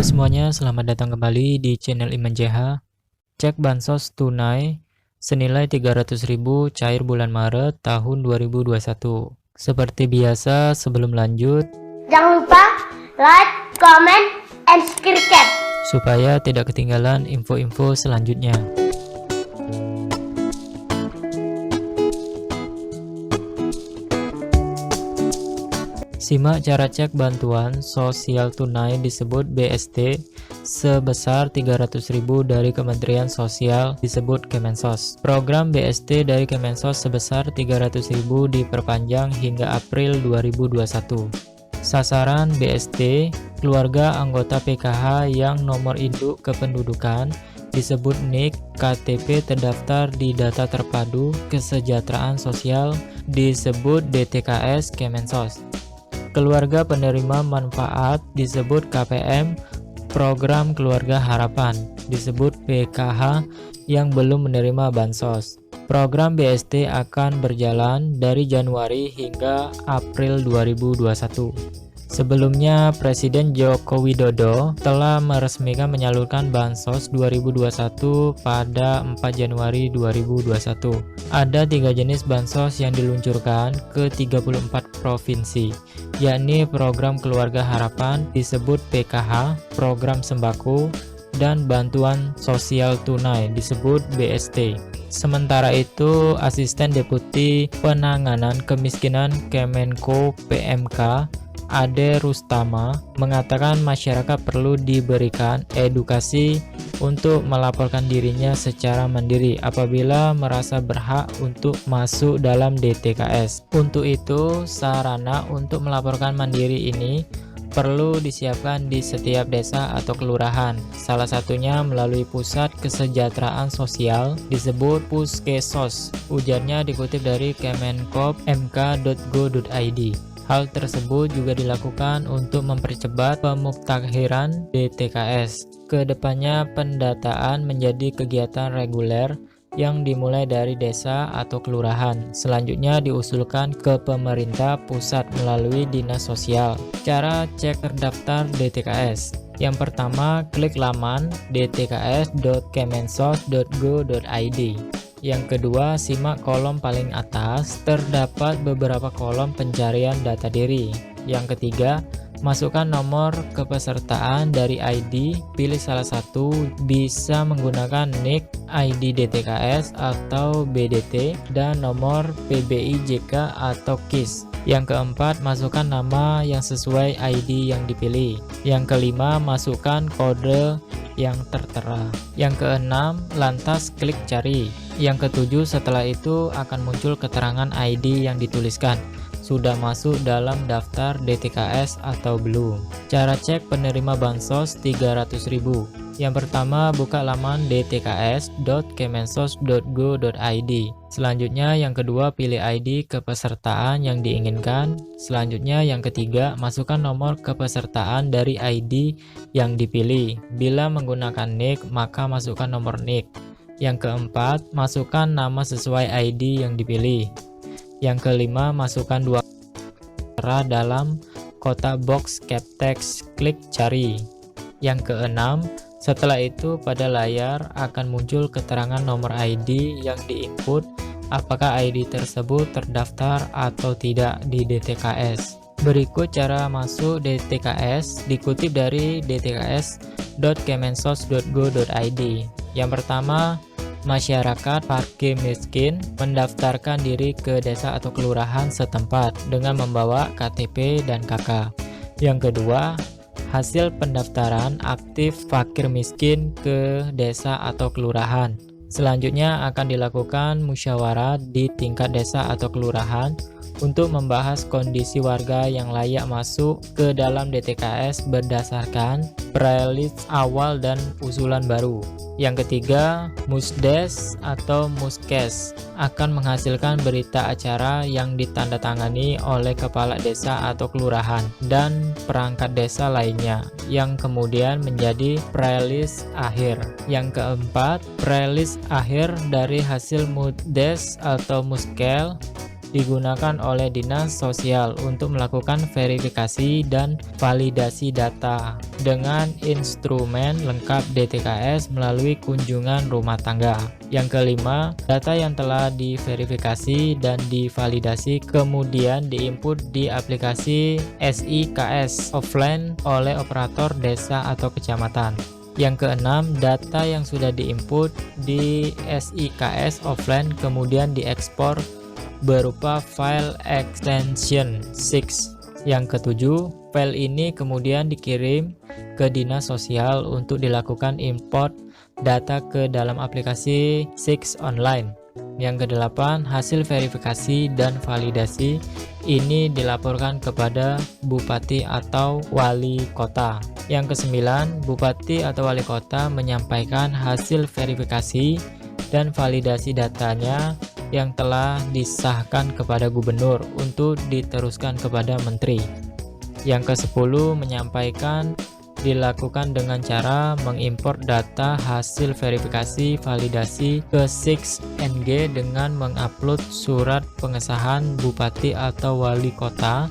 semuanya, selamat datang kembali di channel Iman JH. Cek bansos tunai senilai 300.000 cair bulan Maret tahun 2021. Seperti biasa, sebelum lanjut, jangan lupa like, comment, and subscribe supaya tidak ketinggalan info-info selanjutnya. Simak cara cek bantuan sosial tunai disebut BST sebesar 300.000 dari Kementerian Sosial disebut Kemensos. Program BST dari Kemensos sebesar 300.000 diperpanjang hingga April 2021. Sasaran BST, keluarga anggota PKH yang nomor induk kependudukan disebut NIK, KTP terdaftar di Data Terpadu Kesejahteraan Sosial disebut DTKS Kemensos. Keluarga penerima manfaat disebut KPM, Program Keluarga Harapan disebut PKH yang belum menerima bansos. Program BST akan berjalan dari Januari hingga April 2021. Sebelumnya, Presiden Joko Widodo telah meresmikan menyalurkan Bansos 2021 pada 4 Januari 2021. Ada 3 jenis Bansos yang diluncurkan ke 34 provinsi, yakni Program Keluarga Harapan disebut PKH, Program Sembako, dan Bantuan Sosial Tunai disebut BST. Sementara itu, Asisten Deputi Penanganan Kemiskinan Kemenko PMK Ade Rustama mengatakan masyarakat perlu diberikan edukasi untuk melaporkan dirinya secara mandiri apabila merasa berhak untuk masuk dalam DTKS. Untuk itu, sarana untuk melaporkan mandiri ini perlu disiapkan di setiap desa atau kelurahan, salah satunya melalui Pusat Kesejahteraan Sosial disebut Puskesos, ujarnya dikutip dari kemenkop.mk.go.id. Hal tersebut juga dilakukan untuk mempercepat pemuktahiran DTKS. Kedepannya pendataan menjadi kegiatan reguler yang dimulai dari desa atau kelurahan. Selanjutnya diusulkan ke pemerintah pusat melalui Dinas Sosial. Cara cek terdaftar DTKS. Yang pertama, klik laman dtks.kemensos.go.id. Yang kedua, simak kolom paling atas, terdapat beberapa kolom pencarian data diri. Yang ketiga, masukkan nomor kepesertaan dari ID, pilih salah satu, bisa menggunakan NIK, ID DTKS atau BDT, dan nomor PBI JK atau KIS. Yang keempat, masukkan nama yang sesuai ID yang dipilih. Yang kelima, masukkan kode yang tertera. Yang keenam, lantas klik cari. Yang ketujuh, setelah itu akan muncul keterangan ID yang dituliskan sudah masuk dalam daftar DTKS atau belum. Cara cek penerima bansos 300.000. Yang pertama, buka laman dtks.kemensos.go.id. Selanjutnya, yang kedua, pilih ID kepesertaan yang diinginkan. Selanjutnya, yang ketiga, masukkan nomor kepesertaan dari ID yang dipilih. Bila menggunakan NIK, maka masukkan nomor NIK. Yang keempat, masukkan nama sesuai ID yang dipilih. Yang kelima, masukkan dua kata dalam kotak box captext, klik cari. Yang keenam, setelah itu pada layar akan muncul keterangan nomor ID yang diinput, apakah ID tersebut terdaftar atau tidak di DTKS. Berikut cara masuk DTKS dikutip dari dtks.kemensos.go.id. Yang pertama, masyarakat fakir miskin mendaftarkan diri ke desa atau kelurahan setempat dengan membawa KTP dan KK. Yang kedua, hasil pendaftaran aktif fakir miskin ke desa atau kelurahan. Selanjutnya akan dilakukan musyawarah di tingkat desa atau kelurahan untuk membahas kondisi warga yang layak masuk ke dalam DTKS berdasarkan prelist awal dan usulan baru. Yang ketiga, Musdes atau Muskes akan menghasilkan berita acara yang ditandatangani oleh kepala desa atau kelurahan dan perangkat desa lainnya yang kemudian menjadi prelist akhir. Yang keempat, prelist akhir dari hasil Musdes atau Muskel digunakan oleh Dinas Sosial untuk melakukan verifikasi dan validasi data dengan instrumen lengkap DTKS melalui kunjungan rumah tangga. Yang kelima, data yang telah diverifikasi dan divalidasi kemudian diinput di aplikasi SIKS offline oleh operator desa atau kecamatan. Yang keenam, data yang sudah diinput di SIKS offline kemudian diekspor berupa file extension 6. Yang ketujuh, file ini kemudian dikirim ke Dinas Sosial untuk dilakukan import data ke dalam aplikasi SIKS online. Yang kedelapan, hasil verifikasi dan validasi ini dilaporkan kepada Bupati atau Wali Kota. Yang kesembilan, Bupati atau Wali Kota menyampaikan hasil verifikasi dan validasi datanya yang telah disahkan kepada Gubernur untuk diteruskan kepada Menteri. Yang ke-10, menyampaikan dilakukan dengan cara mengimport data hasil verifikasi validasi ke SIKS-NG dengan mengupload surat pengesahan Bupati atau Wali Kota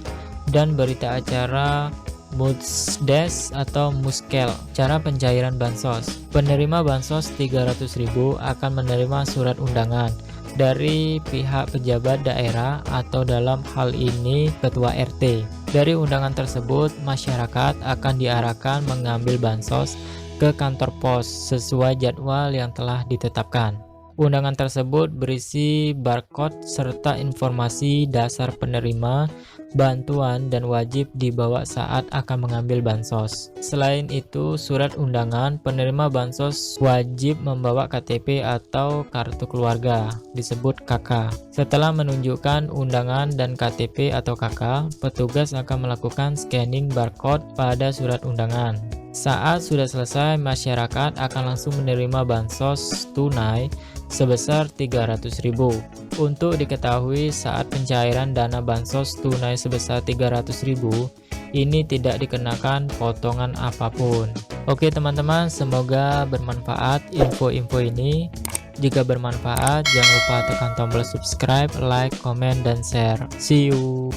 dan berita acara Musdes atau Muskel. Cara pencairan bansos. Penerima bansos 300.000 akan menerima surat undangan dari pihak pejabat daerah atau dalam hal ini Ketua RT. Dari undangan tersebut, masyarakat akan diarahkan mengambil bansos ke kantor pos sesuai jadwal yang telah ditetapkan. Undangan tersebut berisi barcode serta informasi dasar penerima bantuan dan wajib dibawa saat akan mengambil bansos. Selain itu, surat undangan penerima bansos wajib membawa KTP atau kartu keluarga, disebut KK. Setelah menunjukkan undangan dan KTP atau KK, petugas akan melakukan scanning barcode pada surat undangan. Saat sudah selesai, masyarakat akan langsung menerima bansos tunai sebesar 300.000. Untuk diketahui, saat pencairan dana bansos tunai sebesar 300.000, ini tidak dikenakan potongan apapun. Oke teman-teman, semoga bermanfaat info-info ini. Jika bermanfaat, jangan lupa tekan tombol subscribe, like, komen, dan share. See you!